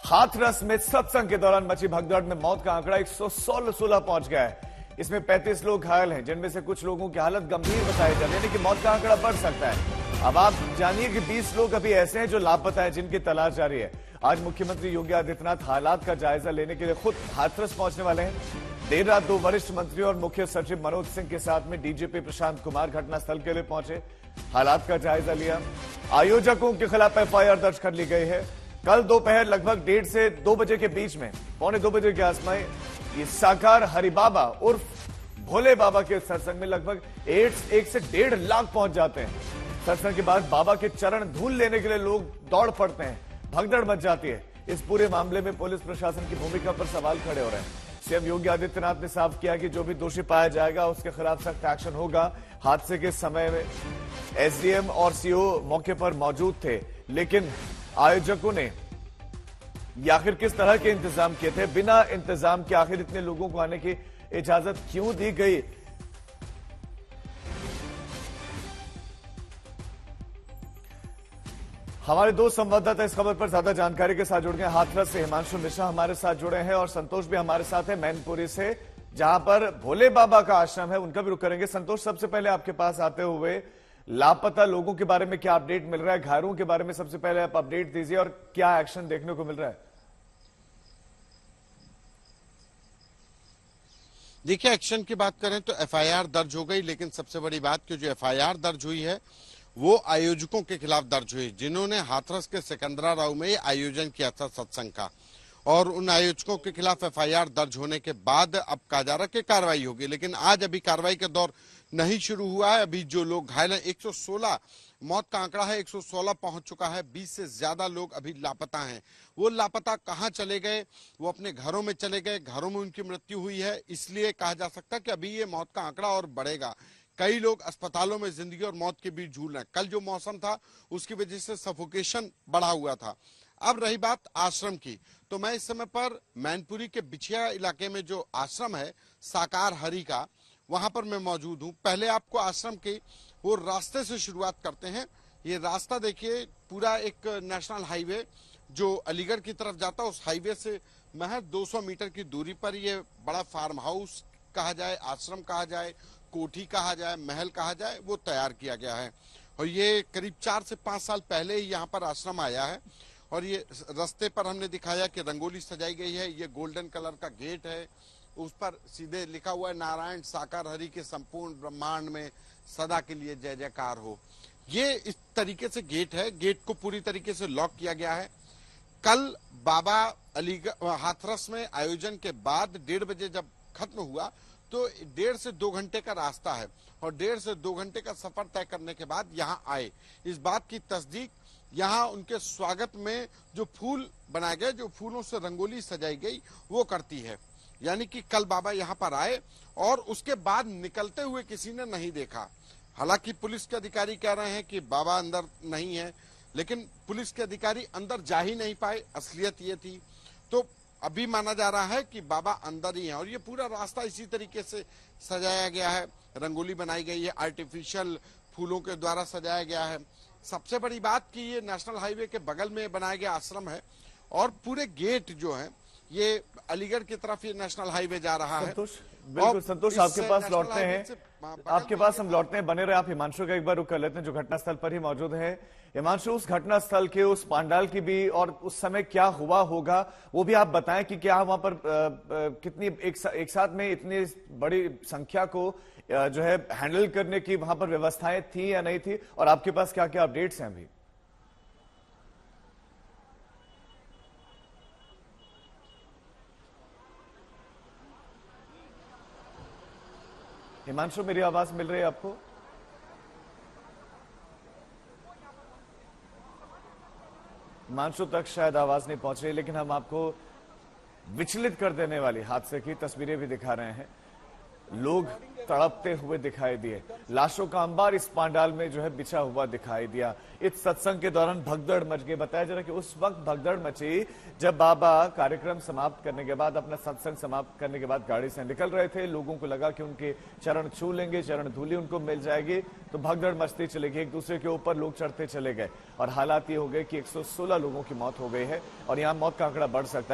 हाथरस में सत्संग के दौरान मची भगदड़ में मौत का आंकड़ा 116 पहुंच गया है। इसमें 35 लोग घायल हैं, जिनमें से कुछ लोगों की हालत गंभीर बताई जा रही है, यानी कि मौत का आंकड़ा बढ़ सकता है। अब आप जानिए कि 20 लोग अभी ऐसे हैं जो लापता हैं, जिनकी तलाश जारी है। आज मुख्यमंत्री योगी आदित्यनाथ हालात का जायजा लेने के लिए खुद हाथरस पहुंचने वाले हैं। देर रात 2 वरिष्ठ मंत्री और मुख्य सचिव मनोज सिंह के साथ में डीजीपी प्रशांत कुमार घटनास्थल के लिए पहुंचे, हालात का जायजा लिया। आयोजकों के खिलाफ एफआईआर दर्ज कर ली गई है। कल दोपहर लगभग 1:30 से 2 बजे के बीच में, पौने 2 बजे के आसपास, ये साकार हरिबाबा उर्फ भोले बाबा के सत्संग में लगभग 1 से 1.5 लाख पहुंच जाते हैं। सत्संग के बाद बाबा के चरण धूल लेने के लिए लोग दौड़ पड़ते हैं, भगदड़ मच जाती है। इस पूरे मामले में पुलिस प्रशासन की भूमिका पर सवाल खड़े हो रहे हैं। सीएम योगी आदित्यनाथ ने साफ किया कि जो भी दोषी पाया जाएगा उसके खिलाफ सख्त एक्शन होगा। हादसे के समय में एसडीएम और सीओ मौके पर मौजूद थे, लेकिन आयोजकों ने आखिर किस तरह के इंतजाम किए थे? बिना इंतजाम के आखिर इतने लोगों को आने की इजाजत क्यों दी गई? हमारे 2 संवाददाता इस खबर पर ज्यादा जानकारी के साथ जुड़ गए। हाथरस से हिमांशु मिश्रा हमारे साथ जुड़े हैं और संतोष भी हमारे साथ है मैनपुरी से, जहां पर भोले बाबा का आश्रम है, उनका भी रुख करेंगे। संतोष, सबसे पहले आपके पास आते हुए लापता लोगों के बारे में क्या अपडेट मिल रहा है? घायलों के बारे में सबसे पहले आप अपडेट दीजिए और क्या एक्शन देखने को मिल रहा है? देखिए, एक्शन की बात करें तो एफआईआर दर्ज हो गई, लेकिन सबसे बड़ी बात कि जो एफआईआर दर्ज हुई है वो आयोजकों के खिलाफ दर्ज हुई, जिन्होंने हाथरस के सिकंदरा राव में आयोजन किया था सत्संग का। और उन आयोजकों के खिलाफ एफआईआर दर्ज होने के बाद अब कहा जा रहा है कि कार्रवाई होगी, लेकिन आज अभी कार्रवाई का दौर नहीं शुरू हुआ है। अभी जो लोग घायल हैं, 116 मौत का आंकड़ा है, 116 पहुंच चुका है। 20 से ज्यादा लोग अभी लापता हैं। वो लापता कहां चले गए? वो अपने घरों में चले गए, घरों में उनकी मृत्यु हुई है। इसलिए कहा जा सकता है कि अभी ये मौत का आंकड़ा और बढ़ेगा। कई लोग अस्पतालों में जिंदगी और मौत के बीच झूल रहे हैं। कल जो मौसम था उसकी वजह से सफोकेशन बढ़ा हुआ था। अब रही बात आश्रम की, तो मैं इस समय पर मैनपुरी के बिछिया इलाके में जो आश्रम है साकार हरि का, वहां पर मैं मौजूद हूं। पहले आपको आश्रम के वो रास्ते से शुरुआत करते हैं। ये रास्ता देखिए, पूरा एक नेशनल हाईवे जो अलीगढ़ की तरफ जाता है, उस हाईवे से महज 200 मीटर की दूरी पर ये बड़ा फार्म हाउस कहा जाए, आश्रम कहा जाए, कोठी कहा जाए, महल कहा जाए, वो तैयार किया गया है। और ये करीब 4 से 5 साल पहले ही यहाँ पर आश्रम आया है। और ये रास्ते पर हमने दिखाया कि रंगोली सजाई गई है। ये गोल्डन कलर का गेट है, उस पर सीधे लिखा हुआ है नारायण साकार हरि के संपूर्ण ब्रह्मांड में सदा के लिए जय जयकार हो। ये इस तरीके से गेट है। गेट को पूरी तरीके से लॉक किया गया है। कल बाबा अलीगढ़ हाथरस में आयोजन के बाद 1:30 बजे जब खत्म हुआ तो 1.5 से 2 घंटे का रास्ता है, और 1.5 से 2 घंटे का सफर तय करने के बाद यहाँ आए। इस बात की तस्दीक यहाँ उनके स्वागत में जो फूल बनाए गए, जो फूलों से रंगोली सजाई गई, वो करती है। यानी कि कल बाबा यहाँ पर आए और उसके बाद निकलते हुए किसी ने नहीं देखा। हालांकि पुलिस के अधिकारी कह रहे हैं कि बाबा अंदर नहीं है, लेकिन पुलिस के अधिकारी अंदर जा ही नहीं पाए। असलियत ये थी। तो अभी माना जा रहा है कि बाबा अंदर ही है। और ये पूरा रास्ता इसी तरीके से सजाया गया है, रंगोली बनाई गई है, आर्टिफिशियल फूलों के द्वारा सजाया गया है। सबसे बड़ी बात कि ये नेशनल हाईवे के बगल में बनाया गया आश्रम है, और पूरे गेट जो है ये अलीगढ़ की तरफ ये नेशनल हाईवे जा रहा है। बिल्कुल संतोष, आपके पास लौटते हैं, आपके पास हम लौटते हैं, बने रहे आप। हिमांशु का एक बार रुक कर लेते हैं, जो घटनास्थल पर ही मौजूद है। हिमांशु, उस घटनास्थल के उस पांडाल की भी और उस समय क्या हुआ होगा वो भी आप बताएं कि क्या वहां पर कितनी एक साथ में इतनी बड़ी संख्या को जो है हैंडल करने की वहां पर व्यवस्थाएं थी या नहीं थी, और आपके पास क्या क्या अपडेट्स हैं अभी? हिमांशु, मेरी आवाज मिल रही है आपको? हिमांशु तक शायद आवाज नहीं पहुंच रही, लेकिन हम आपको विचलित कर देने वाली हादसे की तस्वीरें भी दिखा रहे हैं। लोग तड़पते हुए दिखाई दिए। लाशों का अंबार इस पांडाल में जो है बिछा हुआ दिखाई दिया। इस सत्संग के दौरान भगदड़ मच गई। बताया जा रहा है कि उस वक्त भगदड़ मची जब बाबा कार्यक्रम समाप्त करने के बाद, अपना सत्संग समाप्त करने के बाद गाड़ी से निकल रहे थे। लोगों को लगा कि उनके चरण छू लेंगे, चरण धूलि उनको मिल जाएगी, तो भगदड़ मचती चली गई। एक दूसरे के ऊपर लोग चढ़ते चले गए और हालात ये हो गए कि 116 लोगों की मौत हो गई है और यहाँ मौत का आंकड़ा बढ़ सकता है।